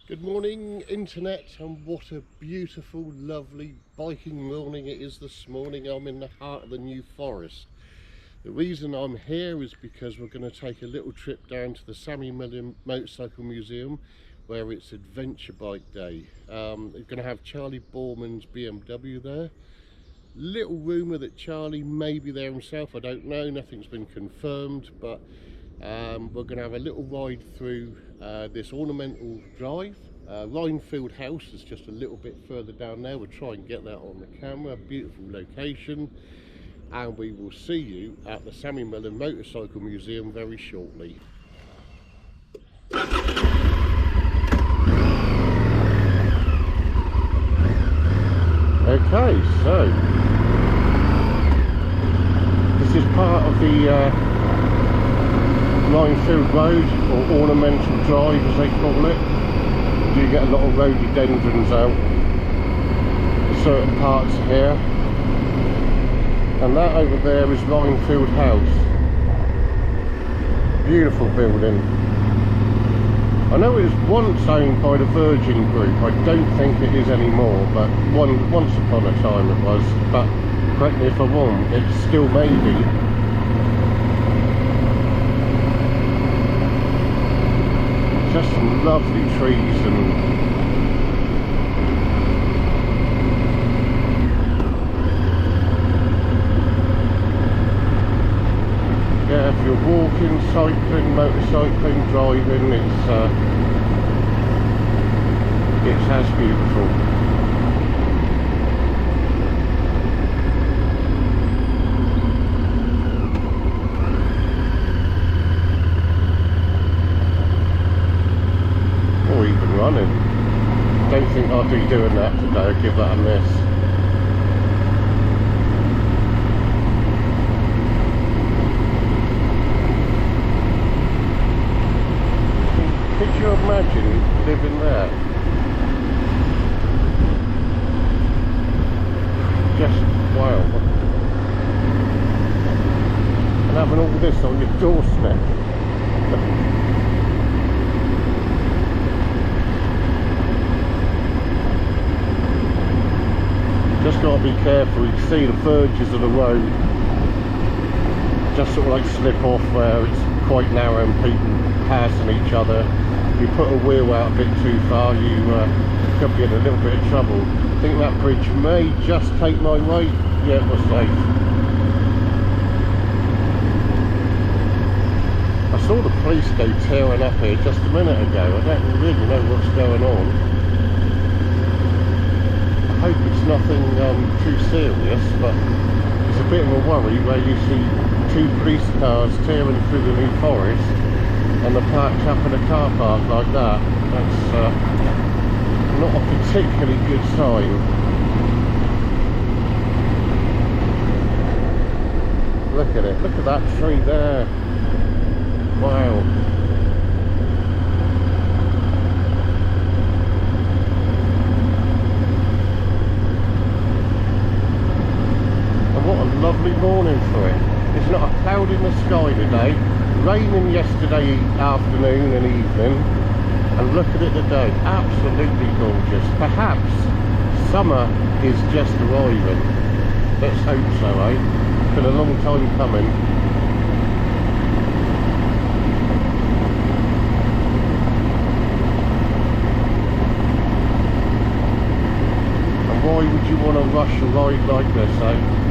Good morning, internet, and what a beautiful, lovely biking morning it is this morning. I'm in the heart of the New Forest. The reason I'm here is because we're going to take a little trip down to the Sammy Miller Museum, where it's Adventure Bike Day. We're going to have Charlie Borman's BMW there. Little rumour that Charlie may be there himself, I don't know, nothing's been confirmed, but we're going to have a little ride through this ornamental drive. Rhinefield House is just a little bit further down there. We'll try and get that on the camera. Beautiful location, and we will see you at the Sammy Miller Motorcycle Museum very shortly. Okay, so this is part of the Rhinefield Road, or Ornamental Drive as they call it. You get a lot of rhododendrons out in certain parts here, and that over there is Rhinefield House. Beautiful building. I know it was once owned by the Virgin Group. I don't think it is anymore, but once upon a time it was. But correct me if I'm wrong, it still may be. Just some lovely trees and yeah, if you're walking, cycling, motorcycling, driving, it's as beautiful. Running. Don't think I'll be doing that today. I'll give that a miss. Could you imagine living there? Just wow. And having all this on your doorstep. Just got to be careful. You can see the verges of the road just sort of like slip off where it's quite narrow and people passing each other. If you put a wheel out a bit too far, you could be in a little bit of trouble. I think that bridge may just take my weight. Yeah, we're safe. I saw the police go tearing up here just a minute ago. I don't really know what's going on. I hope it's nothing too serious, but it's a bit of a worry where you see two police cars tearing through the New Forest and they're parked up in a car park like that. That's not a particularly good sign. Look at it, look at that tree there. Wow. Lovely morning for it. It's not a cloud in the sky today. Raining yesterday afternoon and evening, and look at it today. Absolutely gorgeous. Perhaps summer is just arriving. Let's hope so, eh? It's been a long time coming. And why would you want to rush a ride like this, eh?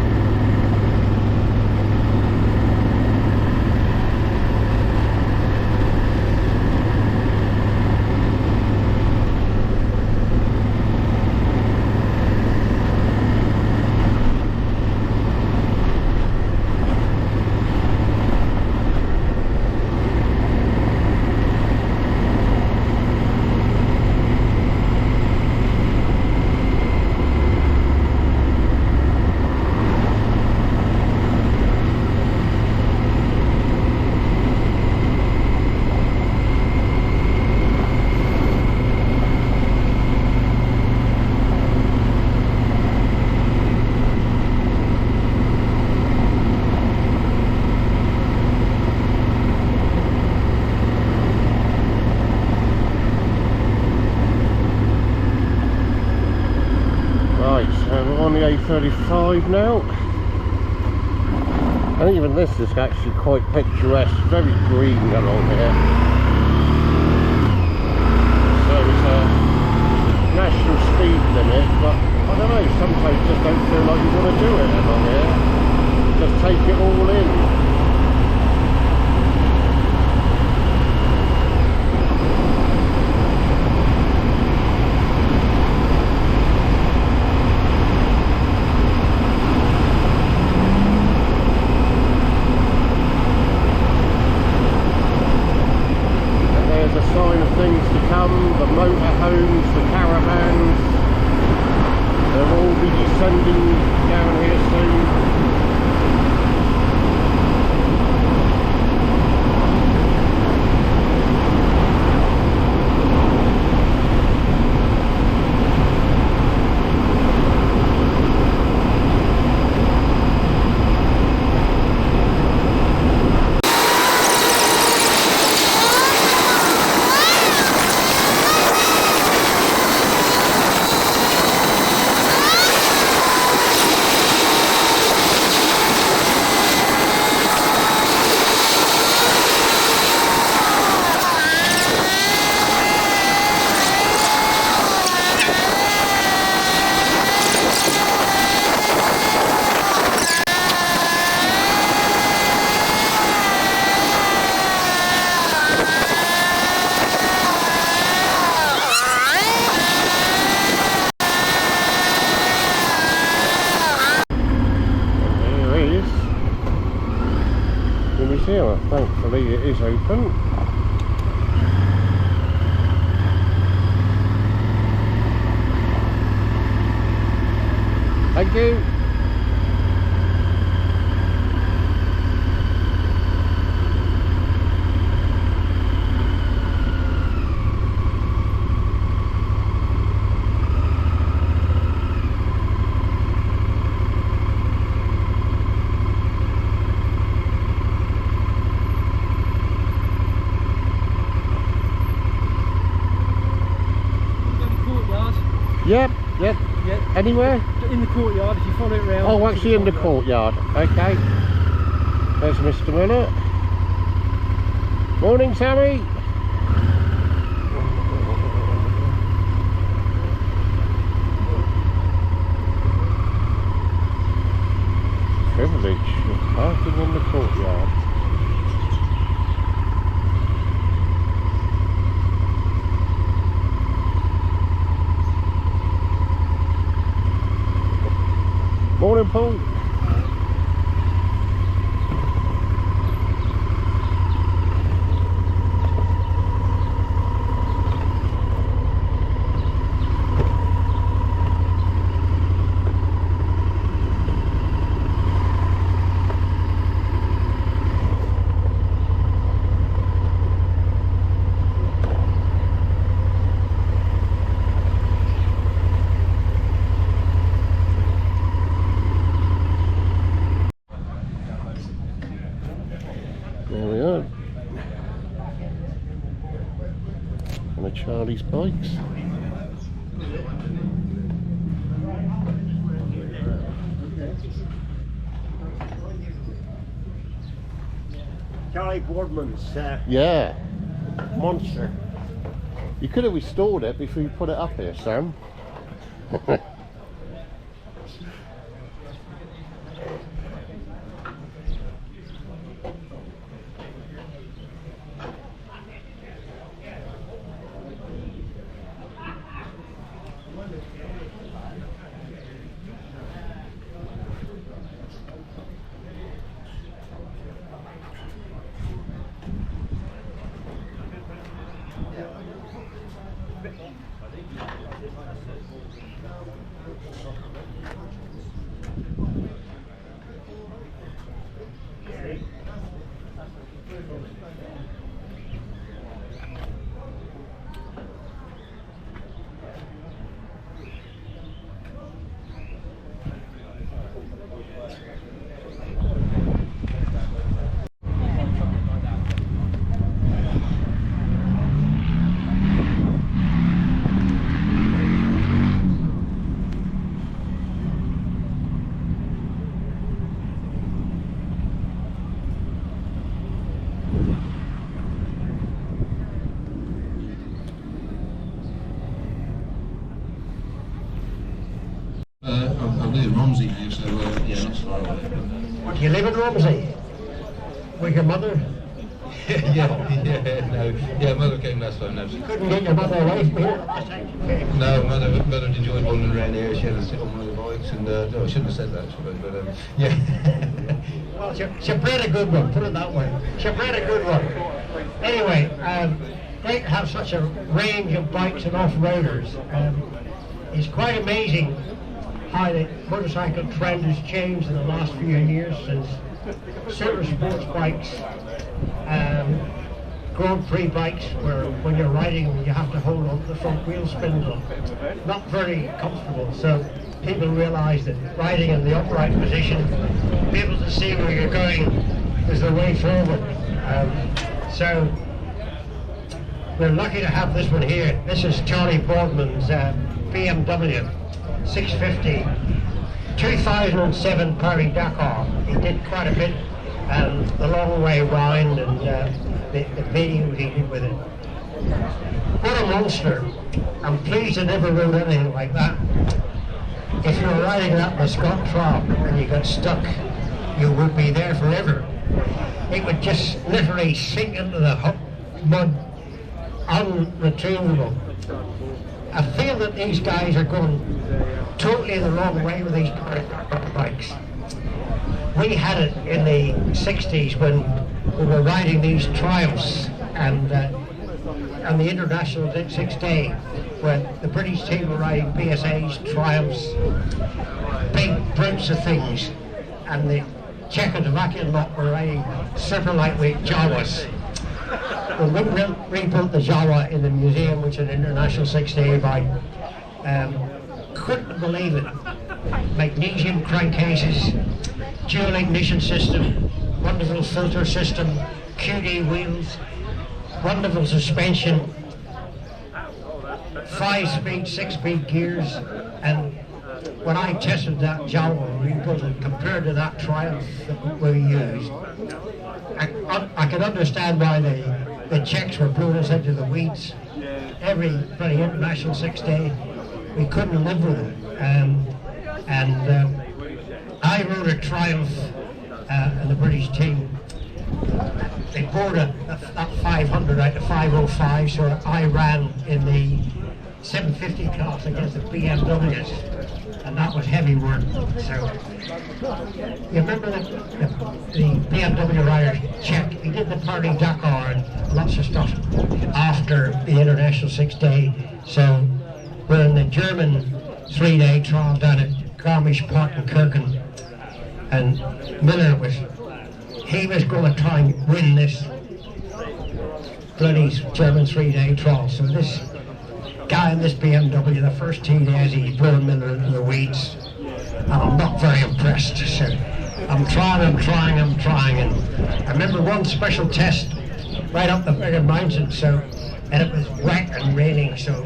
9:35 now. And even this is actually quite picturesque, very green along here. So it's a national speed limit, but I don't know, sometimes you just don't feel like you want to do it along here. Just take it all in. The motorhomes, the caravans, they'll all be descending down here soon. Museum. Thankfully it is open. Thank you. Yep. Anywhere? In the courtyard, if you follow it round. Oh, actually in the courtyard. Okay. There's Mr. Miller. Morning, Sammy. Privilege of parking in the courtyard. Morning, Paul. There we are. One of Charlie's bikes. Charlie Boardman's Yeah. monster. You could have restored it before you put it up here, Sam. Romsey now, so yeah, not so far away. Do you live in Romsey? With your mother? Yeah, mother came last time. No, Couldn't get your mother away from here? no, mother enjoyed wandering around here. She had to sit on one of the bikes, and no, I shouldn't have said that, should I? But yeah. Well, she bred a good one, put it that way. She bred a good one. Anyway, great to have such a range of bikes and off-roaders. It's quite amazing how the motorcycle trend has changed in the last few years since super sports bikes, Grand Prix bikes, where when you're riding you have to hold on to the front wheel spindle. Not very comfortable, so people realise that riding in the upright position, be able to see where you're going, is the way forward. So we're lucky to have this one here. This is Charlie Boardman's BMW 650 2007 Paris-Dakar. He did quite a bit, the long way round and the videos he did with it. What a monster. I'm pleased I never rode anything like that. If you were riding that in a Scott Trail and you got stuck, you would be there forever. It would just literally sink into the mud, unretrievable. I feel that these guys are going totally the wrong way with these bikes. We had it in the 60s when we were riding these Triumphs and on the International 6-day, when the British team were riding BSA's, Triumphs, big brutes of things, and the Czechoslovakian lot were riding super lightweight Jawas. Well, we rebuilt the Jawa in the museum, which is an International 6-day bike. Couldn't believe it. Magnesium crankcases, dual ignition system, wonderful filter system, QD wheels, wonderful suspension, 5-speed, 6-speed gears, and when I tested that Jawa rebuilt it compared to that Triumph that we used, I can understand why the Czechs were blowing us into the weeds. Every bloody International 6-day, we couldn't live with it. I rode a Triumph in the British team. They bought that 500 out of 505, so I ran in the 750 class against the BMWs, and that was heavy work. So you remember the BMW rider Czech? He did the Paris-Dakar and lots of stuff after the International 6-day. So we're in the German 3-day trial down at Garmisch-Partenkirchen, and Miller was going to try and win this bloody German 3-day trial. So this guy in this BMW, the first 2 days, he's blowing Miller into the weeds, and I'm not very impressed. So I'm trying, and I remember one special test right up the bigger mountain, and it was wet and raining, so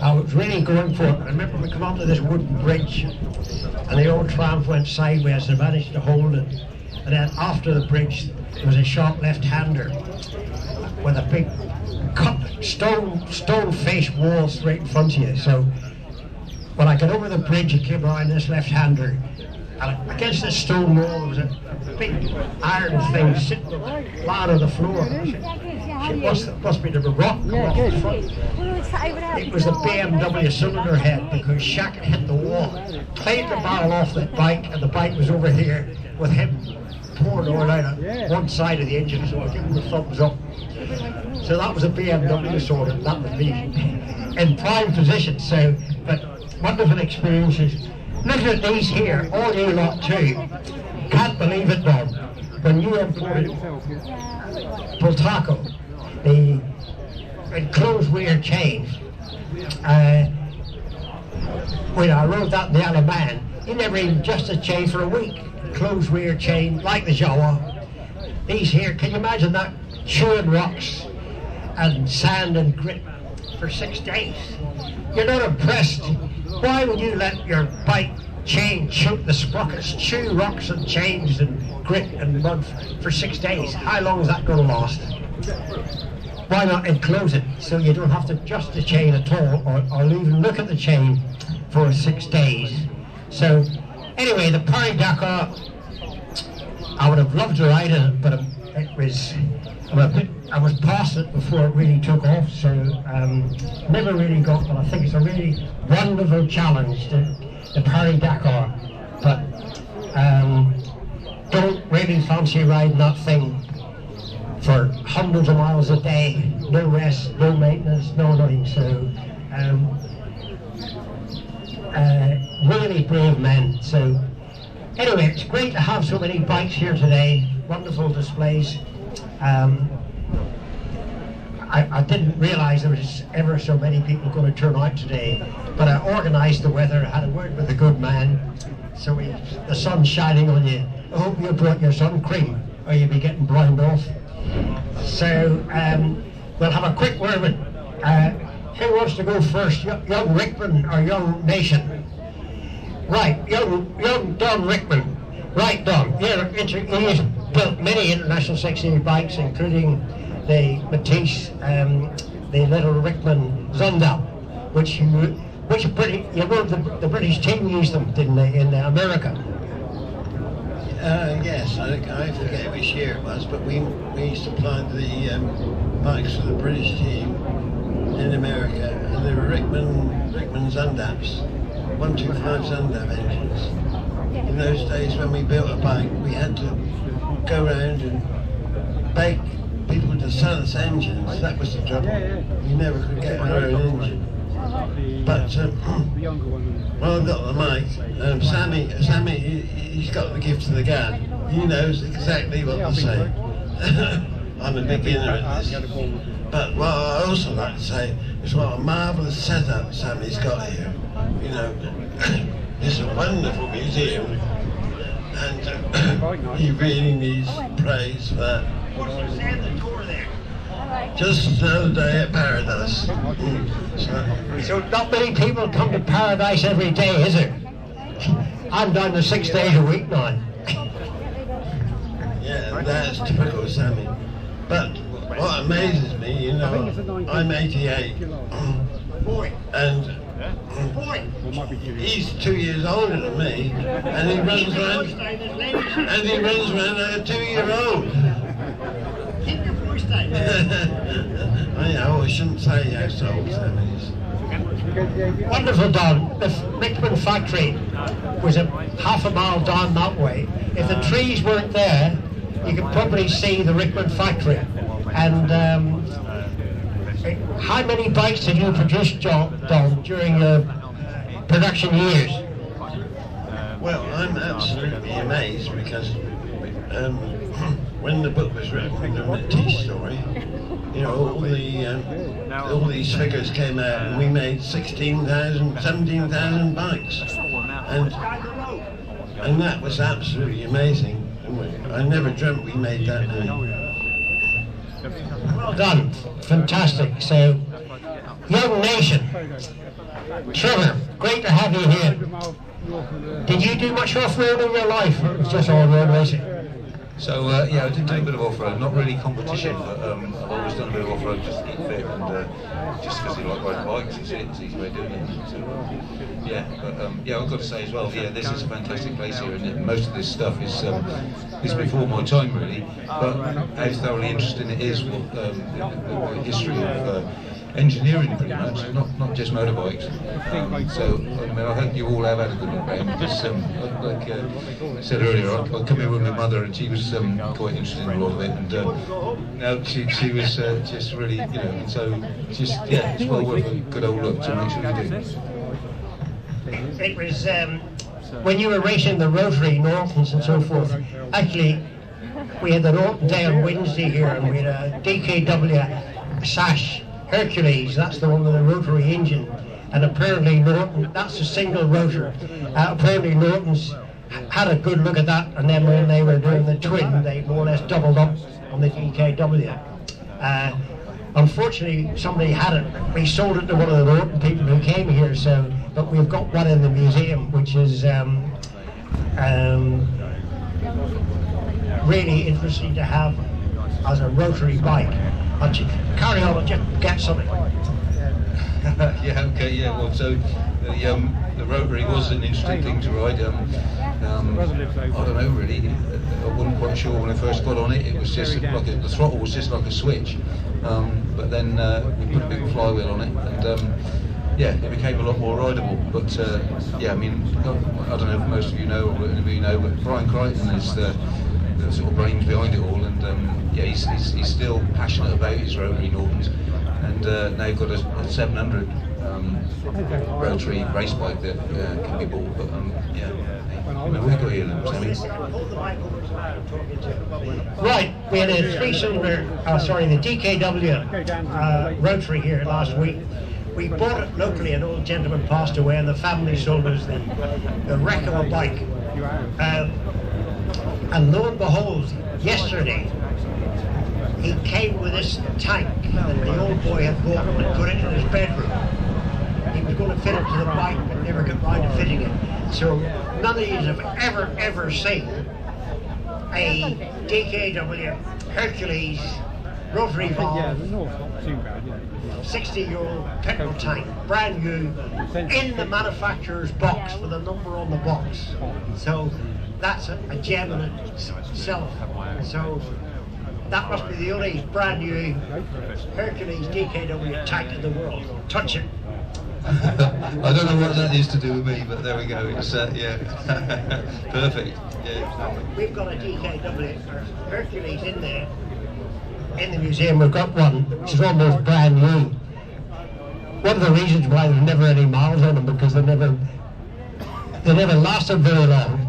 I was really going for it. I remember we come onto this wooden bridge, and the old Triumph went sideways, and I managed to hold it. And then after the bridge, there was a sharp left-hander with a big cut stone-faced wall straight in front of you. So when I got over the bridge, it came around this left-hander, and against this stone wall, there was a big iron thing sitting flat on the floor. It must be the rock off the front. It was the BMW cylinder head, because Shaq had hit the wall, played the barrel off the bike, and the bike was over here with him pouring oil out on one side of the engine, so I gave him the thumbs up. So that was a BMW sort of, that was me in prime position. So, but wonderful experiences. Looking at these here, all you lot too, can't believe it, Bob. When you imported Bultaco, the enclosed rear chain, when I rode that in the Alaman, he never even adjusted chain for a week. Closed rear chain, like the Jawa. These here, can you imagine that? Chewing rocks and sand and grit for 6 days. You're not impressed. Why would you let your bike chain chew the sprockets, chew rocks and chains and grit and mud for 6 days? How long is that going to last? Why not enclose it so you don't have to adjust the chain at all, or even look at the chain for 6 days? So Anyway, the Paris Dakar, I would have loved to ride it, but it was, I was past it before it really took off, so never really got, but I think it's a really wonderful challenge, the Paris Dakar. But don't really fancy riding that thing for hundreds of miles a day, no rest, no maintenance, no nothing. So really brave men. So anyway, it's great to have so many bikes here today, wonderful displays. I didn't realise there was ever so many people going to turn out today, but I organised the weather, had a word with a good man, so the sun's shining on you. I hope you brought your sun cream, or you'll be getting browned off. So we'll have a quick word with, who wants to go first, young Rickman or young Nation? Right, young Don Rickman. Right, Don, he's built many International 680 bikes, including the Matisse, the little Rickman Zundap, the British team used them, didn't they, in America? Yes, I forget which year it was, but we supplied the bikes for the British team in America, and they were Rickman Zundaps, 125 Zundap engines. In those days when we built a bike, we had to go around and beg people to sell us engines. That was the trouble. We never could get our own engine. But well, I've got the mic. Sammy, he's got the gift of the gab. He knows exactly what to say. I'm a beginner at this. But what I also like to say is what a marvellous setup Sammy's got here. You know, it's a wonderful museum, and he really needs praise for that. Just another day at Paradise. So not many people come to Paradise every day, is it? I'm down to 6 days a week now. Yeah, that's typical Sammy. But what amazes me, you know, I'm 88, and he's 2 years older than me, and he runs around like a 2-year-old. Keep your voice down. I shouldn't say how old Sammy is. Wonderful, Don. The Rickman factory was half a mile down that way. If the trees weren't there, you could probably see the Rickman factory. And how many bikes did you produce, Don, during your production years? Well, I'm absolutely amazed because when the book was written, the Matisse story, you know, all these figures came out, and we made 16,000, 17,000 bikes, and that was absolutely amazing. I never dreamt we made that many. Well done, fantastic. So, young Nation, Trevor, great to have you here. Did you do much off-road in your life, or it was just all road racing? So yeah, I did do a bit of off-road, not really competition, but I've always done a bit of off-road just to keep fit, and just because I like riding bikes, it's an easy way of doing it. So yeah, but yeah, I've got to say as well, yeah, this is a fantastic place here, and most of this stuff is before my time really, but how thoroughly interesting it is with the history of engineering pretty much, not just motorbikes. So I mean, I hope you all have had a good look around. Because, like I said earlier, I come here with my mother, and she was quite interested in a lot of it, and now she was just really, you know, and so just yeah, it's well worth a good old look. So make sure you do. It was when you were racing the rotary Nortons and so forth. Actually, we had the Norton Day on Wednesday here, and we had a DKW Sash Hercules, that's the one with the rotary engine, and apparently Norton, that's a single rotor. Apparently Norton's had a good look at that, and then when they were doing the twin, they more or less doubled up on the DKW. Unfortunately, somebody had it. We sold it to one of the Norton people who came here, so, but we've got one in the museum, which is really interesting to have as a rotary bike. Carry on and just get something. Yeah, okay, yeah, well, so the rotary was an interesting thing to ride. I don't know really. I wasn't quite sure when I first got on it. It was just like the throttle was just like a switch. But then we put a big flywheel on it, and yeah, it became a lot more rideable. But yeah, I mean, I don't know if most of you know or any of you know, but Brian Crichton is the sort of brains behind it all, and yeah, he's still passionate about his rotary Nortons, and now got a 700 rotary race bike that can be bought. But yeah, what have we got here then, Sammy? Right, we had a three-cylinder, the DKW rotary here last week. We bought it locally. An old gentleman passed away, and the family sold us the wreck of a bike. And lo and behold, yesterday, he came with this tank that the old boy had bought and put it in his bedroom. He was going to fit it to the bike, but never got round to fitting it. So none of you have ever seen a DKW Hercules rotary valve 60-year-old petrol tank, brand new, in the manufacturer's box with a number on the box. So that's a gem in itself. So that must be the only brand new Hercules DKW tank in the world. Touch it. I don't know what that is to do with me, but there we go. It's yeah, perfect. Yeah. We've got a DKW Hercules in there. In the museum we've got one which is almost brand new. One of the reasons why there's never any miles on them, because they never lasted very long.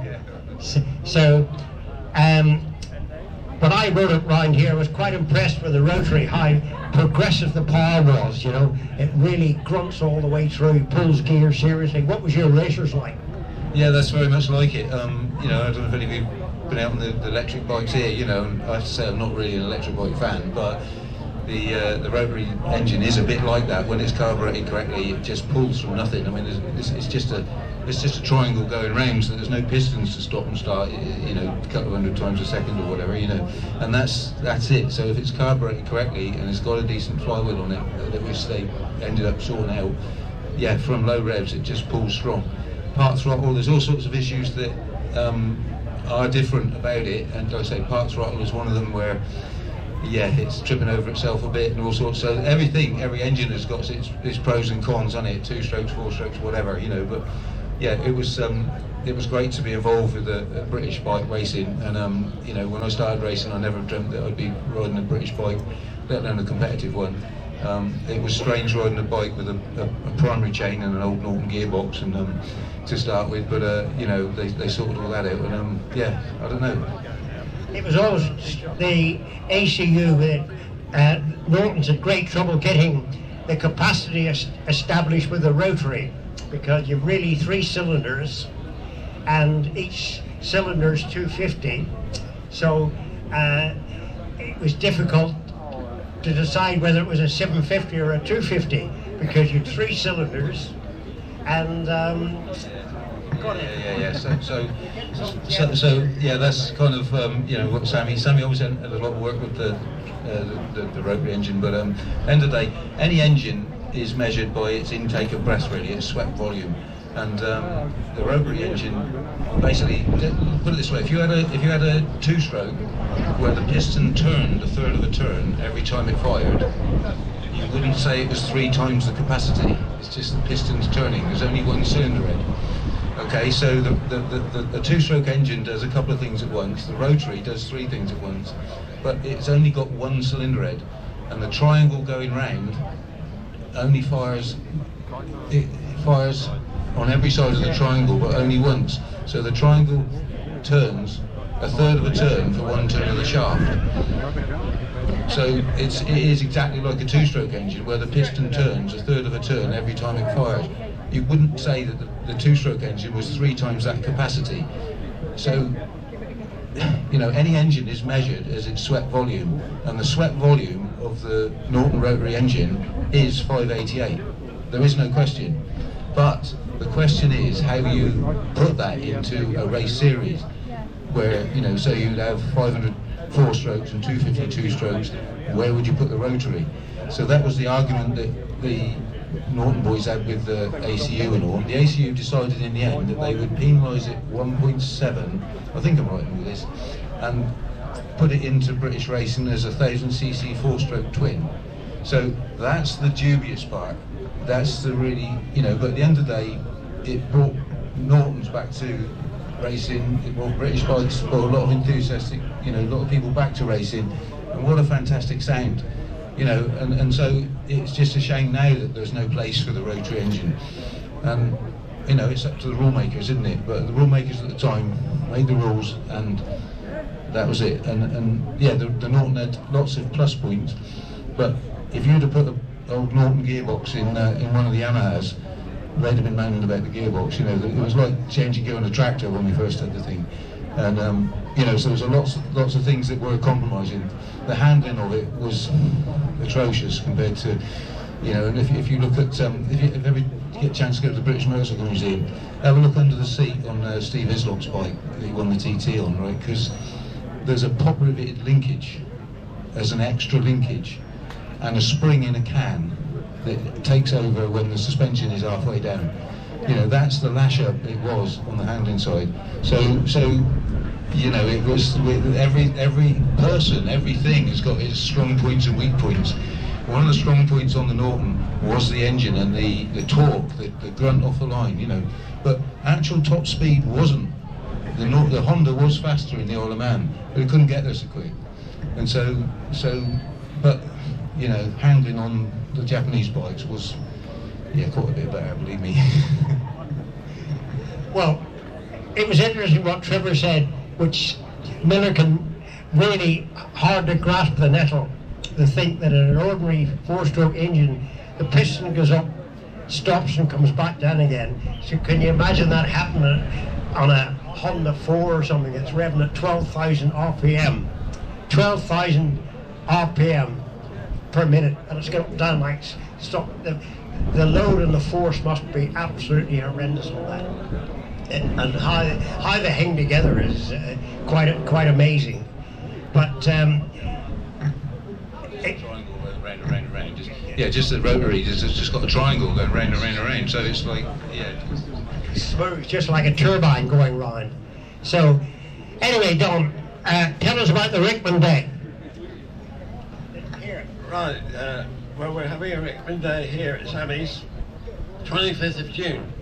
So when I rode it round here, I was quite impressed with the rotary, how progressive the power was, you know. It really grunts all the way through, pulls gear seriously. What was your racers like? Yeah, that's very much like it. You know, I don't know if any of you been out on the electric bikes here, you know, and I have to say I'm not really an electric bike fan, but the rotary engine is a bit like that. When it's carbureted correctly, it just pulls from nothing. I mean, it's just a triangle going round, so there's no pistons to stop and start, you know, a couple of hundred times a second or whatever, you know, and that's it. So if it's carbureted correctly and it's got a decent flywheel on it, which they ended up sorting out, yeah, from low revs it just pulls strong. Part throttle, there's all sorts of issues that are different about it, and like I say, part throttle is one of them where, yeah, it's tripping over itself a bit and all sorts. So every engine has got its pros and cons on it, 2 strokes, 4 strokes, whatever, you know. But yeah, it was great to be involved with a British bike racing, and you know, when I started racing, I never dreamt that I'd be riding a British bike, let alone a competitive one. It was strange riding a bike with a primary chain and an old Norton gearbox, and to start with, but you know, they sorted all that out, and yeah, I don't know. It was always the ACU that Norton's had great trouble getting the capacity established with the rotary, because you've really 3 cylinders, and each cylinder's 250, so it was difficult to decide whether it was a 750 or a 250, because you'd 3 cylinders, and yeah. So yeah, that's kind of you know what Sammy obviously had a lot of work with the rotary engine, but end of the day, any engine is measured by its intake of breath, really, its sweat volume, and the rotary engine, basically, put it this way: if you had a 2-stroke where the piston turned a third of a turn every time it fired, you wouldn't say it was 3 times the capacity. It's just the piston's turning. There's only 1 cylinder head. Okay, so the 2-stroke engine does a couple of things at once. The rotary does 3 things at once, but it's only got 1 cylinder head, and the triangle going round only fires on every side of the triangle, but only once. So the triangle turns a third of a turn for 1 turn of the shaft. So it is exactly like a 2-stroke engine, where the piston turns a third of a turn every time it fires. You wouldn't say that the 2-stroke engine was 3 times that capacity. So, you know, any engine is measured as its sweat volume, and the sweat volume of the Norton rotary engine is 588. There is no question. But the question is how you put that into a race series, where, you know, say you'd have 500 4-strokes and 252 strokes, where would you put the rotary? So that was the argument that the Norton boys had with the ACU and all. The ACU decided in the end that they would penalise it 1.7, I think I'm right in all this, and put it into British racing as a 1000cc 4-stroke twin. So that's the dubious part. That's the really, but at the end of the day, it brought Nortons back to racing. It brought British bikes, brought a lot of enthusiastic, a lot of people back to racing, and what a fantastic sound. And so it's just a shame now that there's no place for the rotary engine. And it's up to the rule makers, isn't it? But the rule makers at the time made the rules, and that was it. And yeah, the Norton had lots of plus points, but if you'd have put an old Norton gearbox in one of the Yamahas, they'd have been moaning about the gearbox. It was like changing gear on a tractor when we first had the thing. And so there was lots of things that were compromising. The handling of it was atrocious compared to, and if you look at, if you ever get a chance to go to the British Motorcycle Museum, have a look under the seat on Steve Hislop's bike that he won the TT on, right? Because there's a pop-riveted linkage as an extra linkage, and a spring in a can that takes over when the suspension is halfway down. That's the lash up it was on the handling side. So it was with every person, everything has got its strong points and weak points. One of the strong points on the Norton was the engine and the torque, the grunt off the line, but actual top speed wasn't. The Honda was faster in the Isle of Man, but it couldn't get there so quick. And but handling on the Japanese bikes was, quite a bit better, believe me. Well, it was interesting what Trevor said, which Miller can really hard to grasp the nettle, to think that in an ordinary 4-stroke engine, the piston goes up, stops and comes back down again. So can you imagine that happening on a Honda 4 or something that's revving at 12,000 RPM? 12,000 RPM per minute, and it's going down like stop. The load and the force must be absolutely horrendous on that, and how they hang together is quite amazing. But triangle going round. Just the rotary. It's just got a triangle going round and round and round. So it's like smooth, just like a turbine going round. So anyway, Don, tell us about the Rickman Day. Right, well, we're having a Rickman Day here at Sammy's, 25th of June.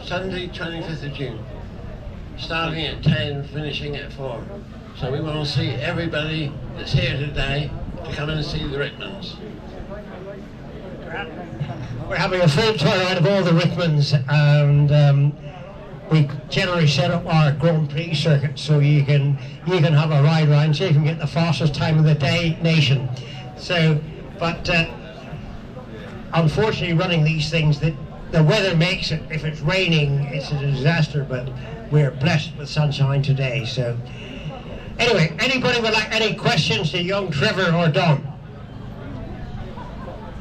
Sunday, 25th of June. Starting at 10, finishing at 4. So we want to see everybody that's here today to come and see the Rickmans. We're having a full turnout of all the Rickmans, and we generally set up our Grand Prix circuit so you can have a ride around, so you can get the fastest time of the day nation. So, but unfortunately, running these things, the weather makes it. If it's raining, it's a disaster. But we're blessed with sunshine today. So, anyway, anybody would like any questions to young Trevor or Don?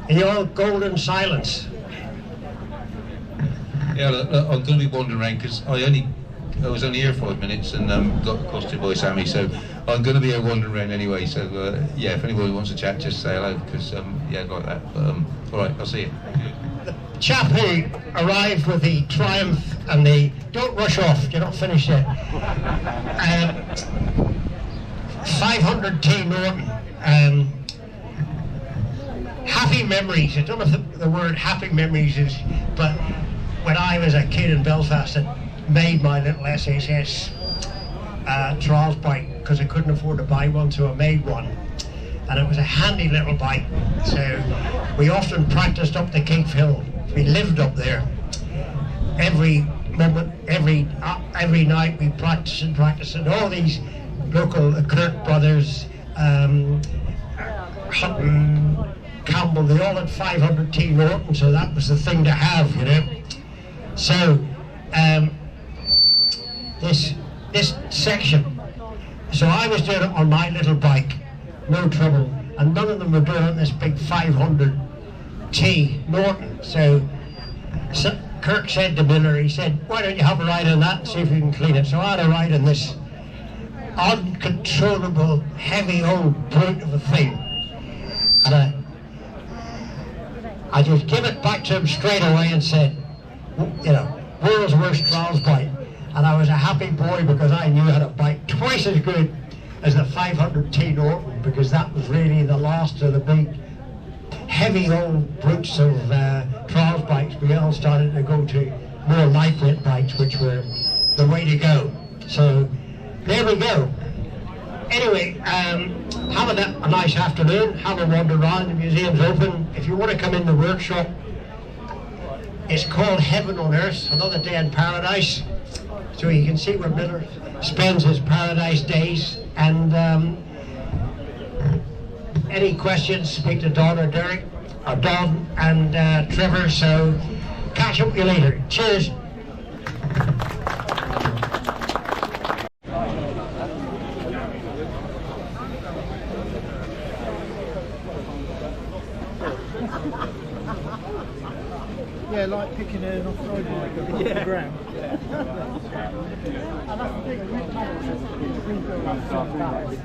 In your golden silence. Yeah, I'm going to be wandering around because I was only here 5 minutes and got accosted by Sammy, so I'm going to be here wandering around anyway. So if anybody wants to chat, just say hello because I'd like that. But all right, I'll see you. The chap who arrived with the Triumph and the don't rush off, you're not finished yet. 500T Norton. Happy memories. I don't know if the word happy memories is, but when I was a kid in Belfast, I made my little SHS trials bike because I couldn't afford to buy one, so I made one. And it was a handy little bike. So we often practiced up the Cape Hill. We lived up there. Every night we practiced and all these local Kirk brothers, Hutton, Campbell, they all had 500T Norton, so that was the thing to have, So this section, so I was doing it on my little bike, no trouble, and none of them were doing it on this big 500T Norton. So Kirk said to Miller, he said, why don't you have a ride on that and see if you can clean it? So I had a ride on this uncontrollable, heavy old brute of a thing. And I just give it back to him straight away and said, you know, world's worst trials bike. And I was a happy boy because I knew how to bike twice as good as the 500T Norton, because that was really the last of the big heavy old brutes of trials bikes. We all started to go to more lightweight bikes, which were the way to go. So there we go. Anyway, have a nice afternoon, have a wander around, the museum's open. If you want to come in the workshop, it's called Heaven on Earth, another day in paradise. So you can see where Miller spends his paradise days. And any questions, speak to Don or Derek, or Don and Trevor. So catch up with you later. Cheers. Yeah, like picking an off-road bike up off the ground. And that's the thing, with paddles, it's rebuilt like some balance.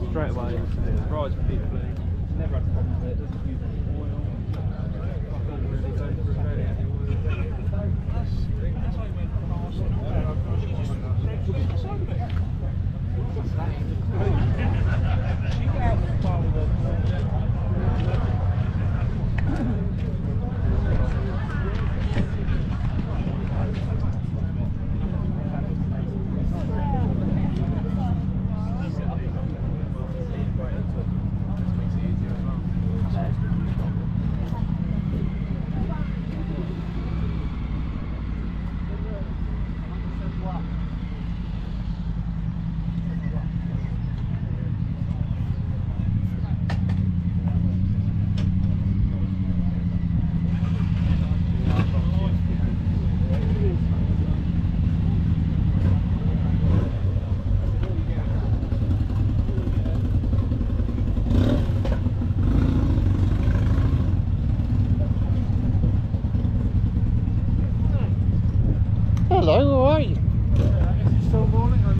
Straight away, rides particularly, never had a problem with it, doesn't use any oil, nothing really goes through very heavy Hello, all right. Still morning.